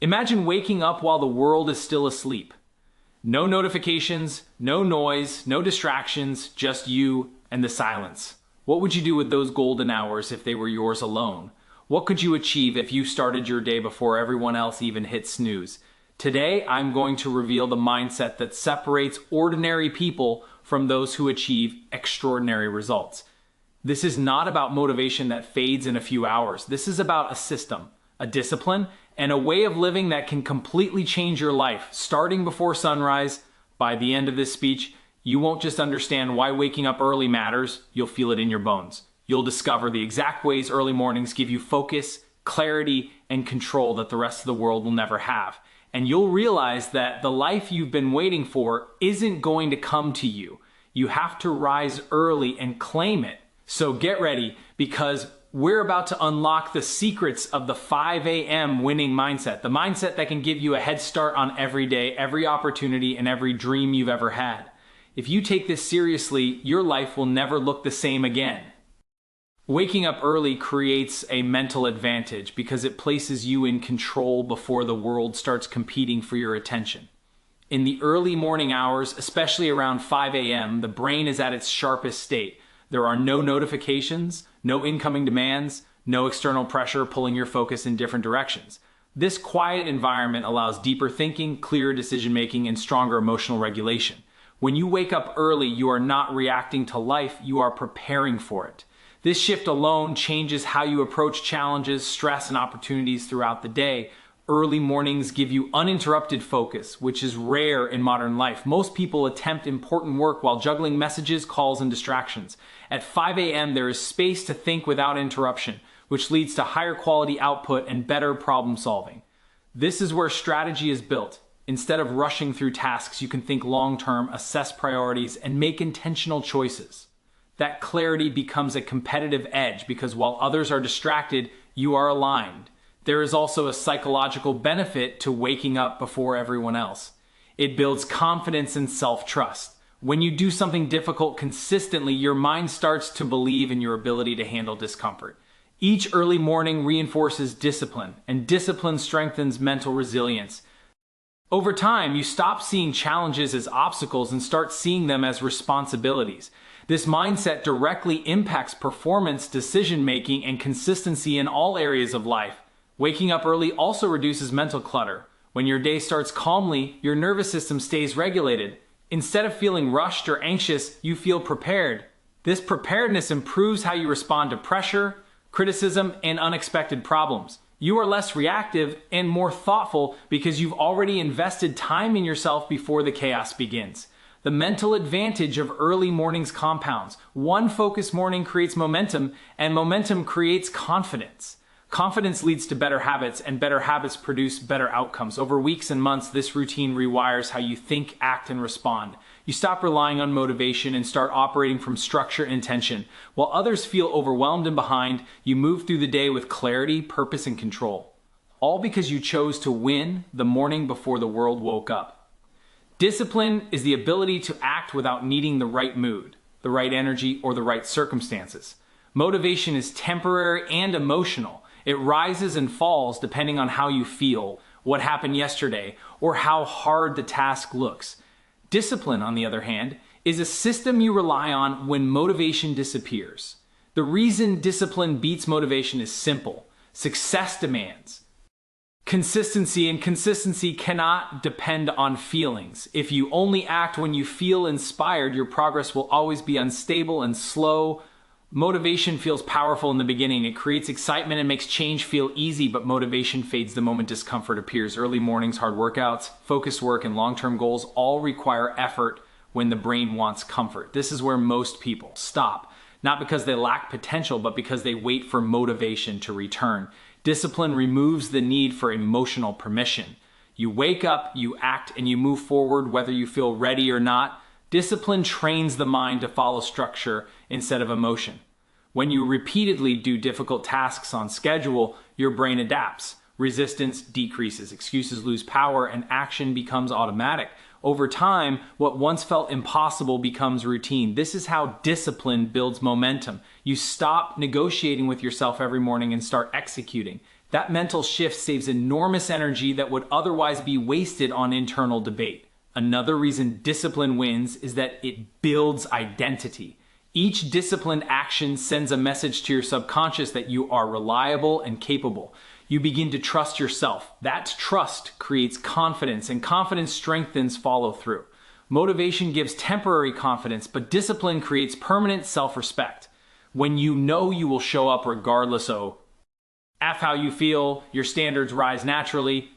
Imagine waking up while the world is still asleep. No notifications, no noise, no distractions, just you and the silence. What would you do with those golden hours if they were yours alone? What could you achieve if you started your day before everyone else even hit snooze? Today, I'm going to reveal the mindset that separates ordinary people from those who achieve extraordinary results. This is not about motivation that fades in a few hours. This is about a system, a discipline, and a way of living that can completely change your life. Starting before sunrise, by the end of this speech, you won't just understand why waking up early matters, you'll feel it in your bones. You'll discover the exact ways early mornings give you focus, clarity, and control that the rest of the world will never have. And you'll realize that the life you've been waiting for isn't going to come to you. You have to rise early and claim it. So get ready, because we're about to unlock the secrets of the 5 a.m. winning mindset, the mindset that can give you a head start on every day, every opportunity, and every dream you've ever had. If you take this seriously, your life will never look the same again. Waking up early creates a mental advantage because it places you in control before the world starts competing for your attention. In the early morning hours, especially around 5 a.m., the brain is at its sharpest state. There are no notifications, no incoming demands, no external pressure pulling your focus in different directions. This quiet environment allows deeper thinking, clearer decision-making, and stronger emotional regulation. When you wake up early, you are not reacting to life, you are preparing for it. This shift alone changes how you approach challenges, stress, and opportunities throughout the day. Early mornings give you uninterrupted focus, which is rare in modern life. Most people attempt important work while juggling messages, calls, and distractions. At 5 a.m., there is space to think without interruption, which leads to higher quality output and better problem solving. This is where strategy is built. Instead of rushing through tasks, you can think long-term, assess priorities, and make intentional choices. That clarity becomes a competitive edge because while others are distracted, you are aligned. There is also a psychological benefit to waking up before everyone else. It builds confidence and self-trust. When you do something difficult consistently, your mind starts to believe in your ability to handle discomfort. Each early morning reinforces discipline, and discipline strengthens mental resilience. Over time, you stop seeing challenges as obstacles and start seeing them as responsibilities. This mindset directly impacts performance, decision-making, and consistency in all areas of life. Waking up early also reduces mental clutter. When your day starts calmly, your nervous system stays regulated. Instead of feeling rushed or anxious, you feel prepared. This preparedness improves how you respond to pressure, criticism, and unexpected problems. You are less reactive and more thoughtful because you've already invested time in yourself before the chaos begins. The mental advantage of early mornings compounds. One focused morning creates momentum, and momentum creates confidence. Confidence leads to better habits, and better habits produce better outcomes. Over weeks and months, this routine rewires how you think, act, and respond. You stop relying on motivation and start operating from structure and intention. While others feel overwhelmed and behind, you move through the day with clarity, purpose, and control. All because you chose to win the morning before the world woke up. Discipline is the ability to act without needing the right mood, the right energy, or the right circumstances. Motivation is temporary and emotional. It rises and falls depending on how you feel, what happened yesterday, or how hard the task looks. Discipline, on the other hand, is a system you rely on when motivation disappears. The reason discipline beats motivation is simple. Success demands consistency, and consistency cannot depend on feelings. If you only act when you feel inspired, your progress will always be unstable and slow. Motivation feels powerful in the beginning. It creates excitement and makes change feel easy, but motivation fades the moment discomfort appears. Early mornings, hard workouts, focused work, and long-term goals all require effort when the brain wants comfort. This is where most people stop, not because they lack potential, but because they wait for motivation to return. Discipline removes the need for emotional permission. You wake up, you act, and you move forward whether you feel ready or not. Discipline trains the mind to follow structure instead of emotion. When you repeatedly do difficult tasks on schedule, your brain adapts. Resistance decreases, excuses lose power, and action becomes automatic. Over time, what once felt impossible becomes routine. This is how discipline builds momentum. You stop negotiating with yourself every morning and start executing. That mental shift saves enormous energy that would otherwise be wasted on internal debate. Another reason discipline wins is that it builds identity. Each disciplined action sends a message to your subconscious that you are reliable and capable. You begin to trust yourself. That trust creates confidence, and confidence strengthens follow through. Motivation gives temporary confidence, but discipline creates permanent self-respect. When you know you will show up regardless of how you feel, your standards rise naturally.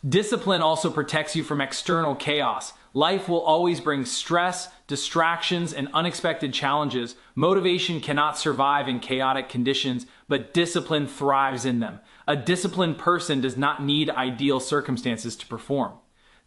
Discipline also protects you from external chaos. Life will always bring stress, distractions, and unexpected challenges. Motivation cannot survive in chaotic conditions, but discipline thrives in them. A disciplined person does not need ideal circumstances to perform.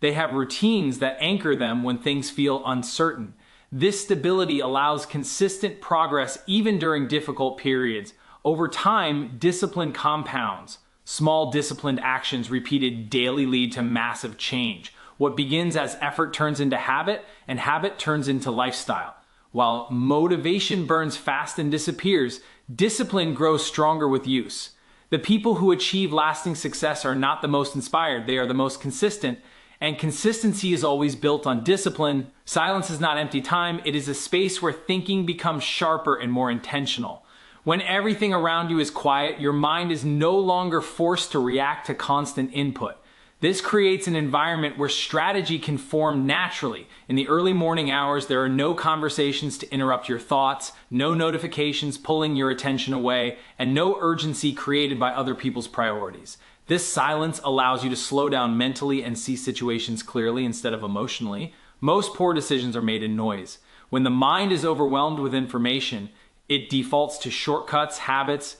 They have routines that anchor them when things feel uncertain. This stability allows consistent progress even during difficult periods. Over time, discipline compounds. Small disciplined actions repeated daily lead to massive change. What begins as effort turns into habit, and habit turns into lifestyle. While motivation burns fast and disappears, discipline grows stronger with use. The people who achieve lasting success are not the most inspired, they are the most consistent, and consistency is always built on discipline. Silence is not empty time, it is a space where thinking becomes sharper and more intentional. When everything around you is quiet, your mind is no longer forced to react to constant input. This creates an environment where strategy can form naturally. In the early morning hours, there are no conversations to interrupt your thoughts, no notifications pulling your attention away, and no urgency created by other people's priorities. This silence allows you to slow down mentally and see situations clearly instead of emotionally. Most poor decisions are made in noise. When the mind is overwhelmed with information, it defaults to shortcuts, habits,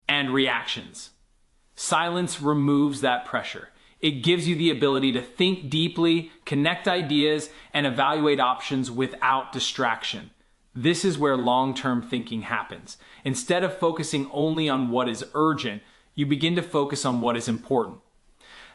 and reactions. Silence removes that pressure. It gives you the ability to think deeply, connect ideas, and evaluate options without distraction. This is where long-term thinking happens. Instead of focusing only on what is urgent, you begin to focus on what is important.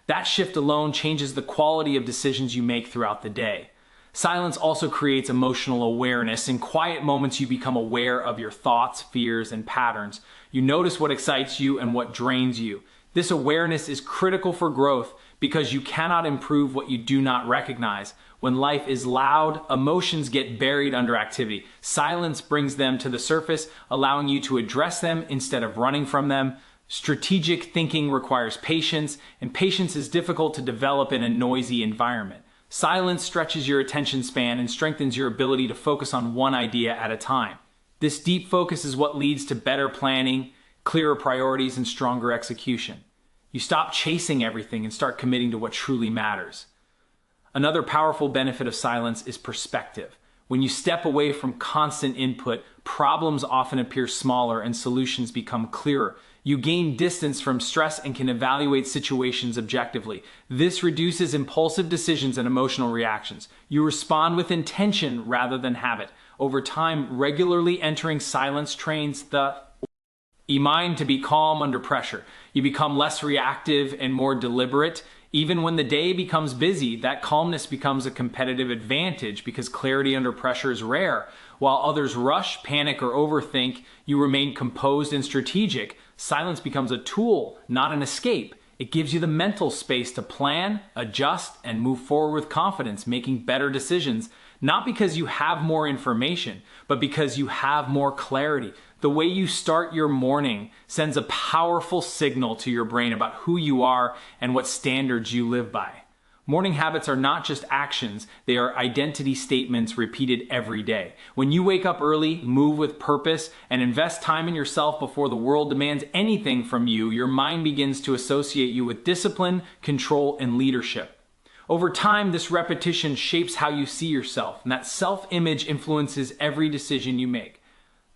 That shift alone changes the quality of decisions you make throughout the day. Silence also creates emotional awareness. In quiet moments, you become aware of your thoughts, fears, and patterns. You notice what excites you and what drains you. This awareness is critical for growth because you cannot improve what you do not recognize. When life is loud, emotions get buried under activity. Silence brings them to the surface, allowing you to address them instead of running from them. Strategic thinking requires patience, and patience is difficult to develop in a noisy environment. Silence stretches your attention span and strengthens your ability to focus on one idea at a time. This deep focus is what leads to better planning, clearer priorities, and stronger execution. You stop chasing everything and start committing to what truly matters. Another powerful benefit of silence is perspective. When you step away from constant input, problems often appear smaller and solutions become clearer. You gain distance from stress and can evaluate situations objectively. This reduces impulsive decisions and emotional reactions. You respond with intention rather than habit. Over time, regularly entering silence trains the mind to be calm under pressure. You become less reactive and more deliberate. Even when the day becomes busy, that calmness becomes a competitive advantage because clarity under pressure is rare. While others rush, panic, or overthink, you remain composed and strategic. Silence becomes a tool, not an escape. It gives you the mental space to plan, adjust, and move forward with confidence, making better decisions, not because you have more information, but because you have more clarity. The way you start your morning sends a powerful signal to your brain about who you are and what standards you live by. Morning habits are not just actions, they are identity statements repeated every day. When you wake up early, move with purpose, and invest time in yourself before the world demands anything from you, your mind begins to associate you with discipline, control, and leadership. Over time, this repetition shapes how you see yourself, and that self-image influences every decision you make.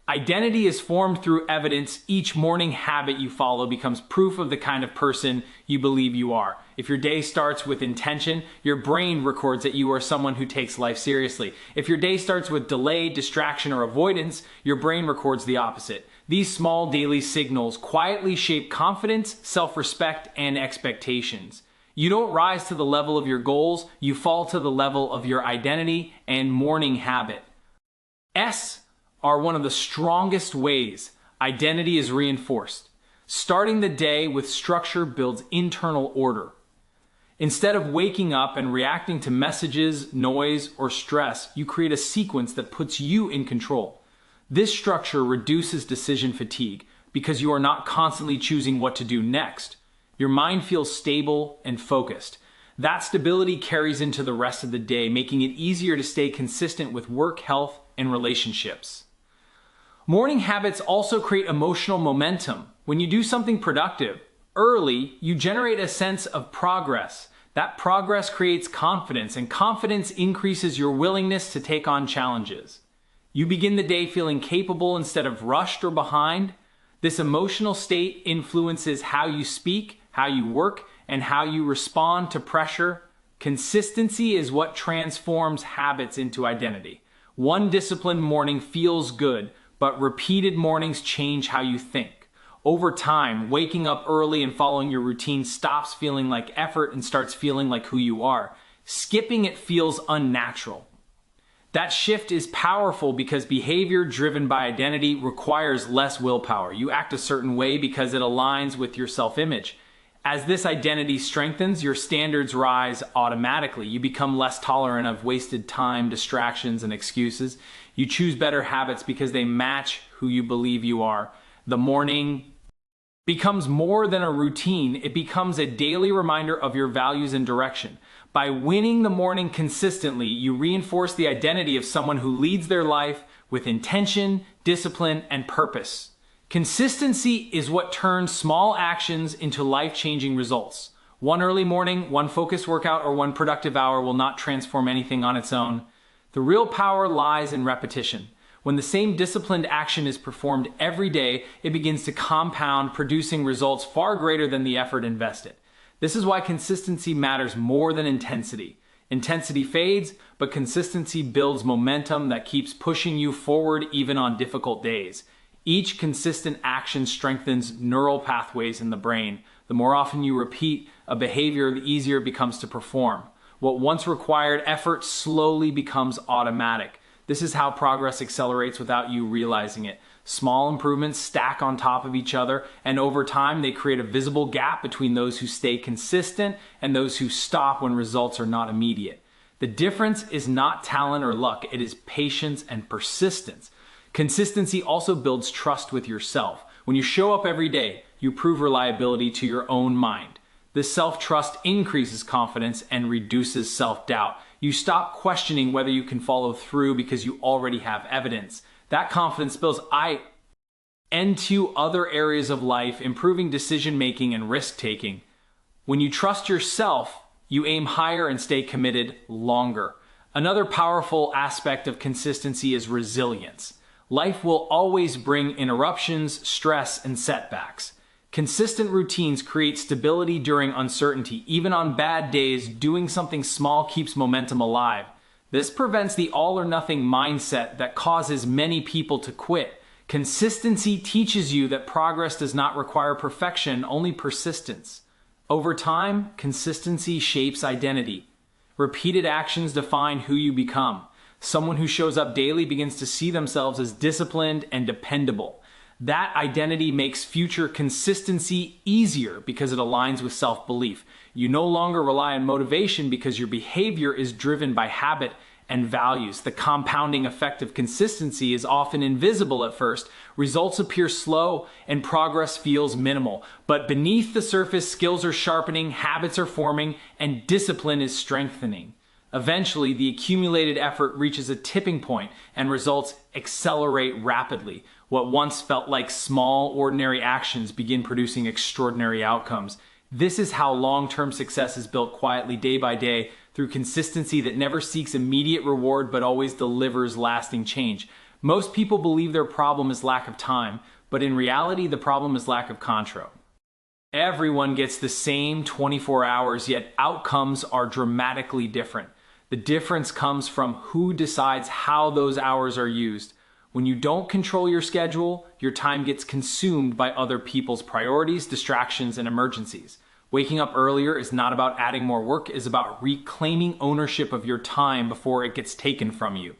Identity is formed through evidence. Each morning habit you follow becomes proof of the kind of person you believe you are. If your day starts with intention, your brain records that you are someone who takes life seriously. If your day starts with delay, distraction, or avoidance, your brain records the opposite. These small daily signals quietly shape confidence, self-respect, and expectations. You don't rise to the level of your goals, you fall to the level of your identity and morning habit. Are one of the strongest ways identity is reinforced. Starting the day with structure builds internal order. Instead of waking up and reacting to messages, noise, or stress, you create a sequence that puts you in control. This structure reduces decision fatigue because you are not constantly choosing what to do next. Your mind feels stable and focused. That stability carries into the rest of the day, making it easier to stay consistent with work, health, and relationships. Morning habits also create emotional momentum. When you do something productive early, you generate a sense of progress. That progress creates confidence, and confidence increases your willingness to take on challenges. You begin the day feeling capable instead of rushed or behind. This emotional state influences how you speak, how you work, and how you respond to pressure. Consistency is what transforms habits into identity. One disciplined morning feels good, but repeated mornings change how you think. Over time, waking up early and following your routine stops feeling like effort and starts feeling like who you are. Skipping it feels unnatural. That shift is powerful because behavior driven by identity requires less willpower. You act a certain way because it aligns with your self-image. As this identity strengthens, your standards rise automatically. You become less tolerant of wasted time, distractions, and excuses. You choose better habits because they match who you believe you are. The morning becomes more than a routine. It becomes a daily reminder of your values and direction. By winning the morning consistently, you reinforce the identity of someone who leads their life with intention, discipline, and purpose. Consistency is what turns small actions into life-changing results. One early morning, one focused workout, or one productive hour will not transform anything on its own. The real power lies in repetition. When the same disciplined action is performed every day, it begins to compound, producing results far greater than the effort invested. This is why consistency matters more than intensity. Intensity fades, but consistency builds momentum that keeps pushing you forward even on difficult days. Each consistent action strengthens neural pathways in the brain. The more often you repeat a behavior, the easier it becomes to perform. What once required effort slowly becomes automatic. This is how progress accelerates without you realizing it. Small improvements stack on top of each other, and over time they create a visible gap between those who stay consistent and those who stop when results are not immediate. The difference is not talent or luck, it is patience and persistence. Consistency also builds trust with yourself. When you show up every day, you prove reliability to your own mind. This self-trust increases confidence and reduces self-doubt. You stop questioning whether you can follow through because you already have evidence. That confidence spills into other areas of life, improving decision-making and risk-taking. When you trust yourself, you aim higher and stay committed longer. Another powerful aspect of consistency is resilience. Life will always bring interruptions, stress, and setbacks. Consistent routines create stability during uncertainty. Even on bad days, doing something small keeps momentum alive. This prevents the all-or-nothing mindset that causes many people to quit. Consistency teaches you that progress does not require perfection, only persistence. Over time, consistency shapes identity. Repeated actions define who you become. Someone who shows up daily begins to see themselves as disciplined and dependable. That identity makes future consistency easier because it aligns with self-belief. You no longer rely on motivation because your behavior is driven by habit and values. The compounding effect of consistency is often invisible at first. Results appear slow and progress feels minimal. But beneath the surface, skills are sharpening, habits are forming, and discipline is strengthening. Eventually, the accumulated effort reaches a tipping point and results accelerate rapidly. What once felt like small, ordinary actions begin producing extraordinary outcomes. This is how long-term success is built quietly day by day through consistency that never seeks immediate reward but always delivers lasting change. Most people believe their problem is lack of time, but in reality, the problem is lack of control. Everyone gets the same 24 hours, yet outcomes are dramatically different. The difference comes from who decides how those hours are used. When you don't control your schedule, your time gets consumed by other people's priorities, distractions, and emergencies. Waking up earlier is not about adding more work, it's about reclaiming ownership of your time before it gets taken from you.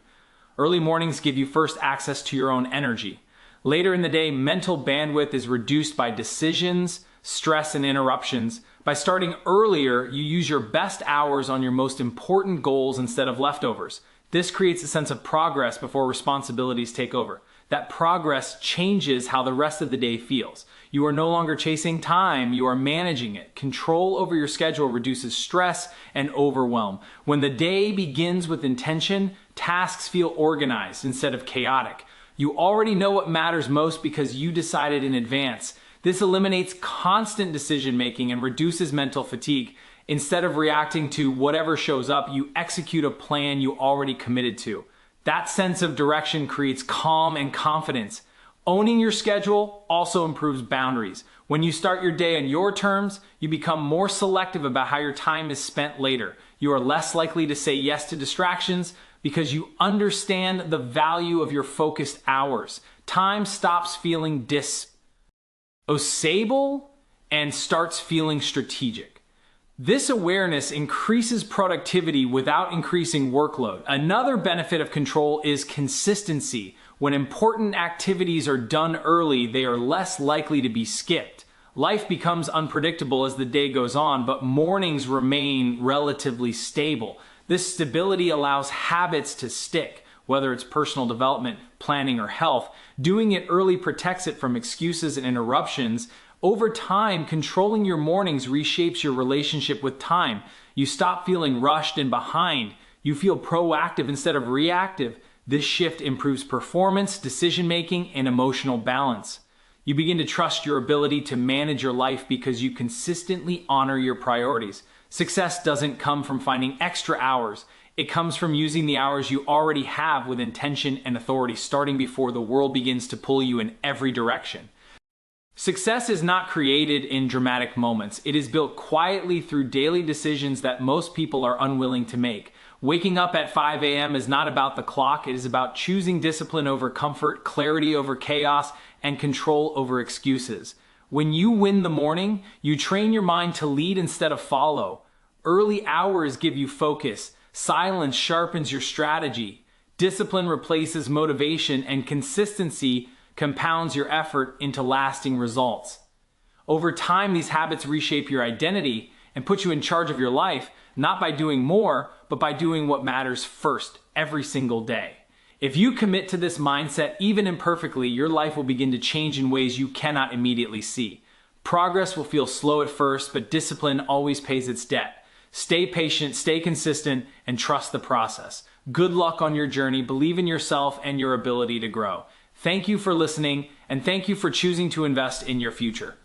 Early mornings give you first access to your own energy. Later in the day, mental bandwidth is reduced by decisions, stress, and interruptions. By starting earlier, you use your best hours on your most important goals instead of leftovers. This creates a sense of progress before responsibilities take over. That progress changes how the rest of the day feels. You are no longer chasing time, you are managing it. Control over your schedule reduces stress and overwhelm. When the day begins with intention, tasks feel organized instead of chaotic. You already know what matters most because you decided in advance. This eliminates constant decision making and reduces mental fatigue. Instead of reacting to whatever shows up, you execute a plan you already committed to. That sense of direction creates calm and confidence. Owning your schedule also improves boundaries. When you start your day on your terms, you become more selective about how your time is spent later. You are less likely to say yes to distractions because you understand the value of your focused hours. Time stops feeling disposable and starts feeling strategic. This awareness increases productivity without increasing workload. Another benefit of control is consistency. When important activities are done early, they are less likely to be skipped. Life becomes unpredictable as the day goes on, but mornings remain relatively stable. This stability allows habits to stick, whether it's personal development, planning, or health. Doing it early protects it from excuses and interruptions. Over time, controlling your mornings reshapes your relationship with time. You stop feeling rushed and behind. You feel proactive instead of reactive. This shift improves performance, decision-making, and emotional balance. You begin to trust your ability to manage your life because you consistently honor your priorities. Success doesn't come from finding extra hours. It comes from using the hours you already have with intention and authority, starting before the world begins to pull you in every direction. Success is not created in dramatic moments. It is built quietly through daily decisions that most people are unwilling to make. Waking up at 5 a.m. is not about the clock. It is about choosing discipline over comfort, clarity over chaos, and control over excuses. When you win the morning, you train your mind to lead instead of follow. Early hours give you focus. Silence sharpens your strategy. Discipline replaces motivation, and consistency compounds your effort into lasting results. Over time, these habits reshape your identity and put you in charge of your life, not by doing more, but by doing what matters first every single day. If you commit to this mindset, even imperfectly, your life will begin to change in ways you cannot immediately see. Progress will feel slow at first, but discipline always pays its debt. Stay patient, stay consistent, and trust the process. Good luck on your journey. Believe in yourself and your ability to grow. Thank you for listening, and thank you for choosing to invest in your future.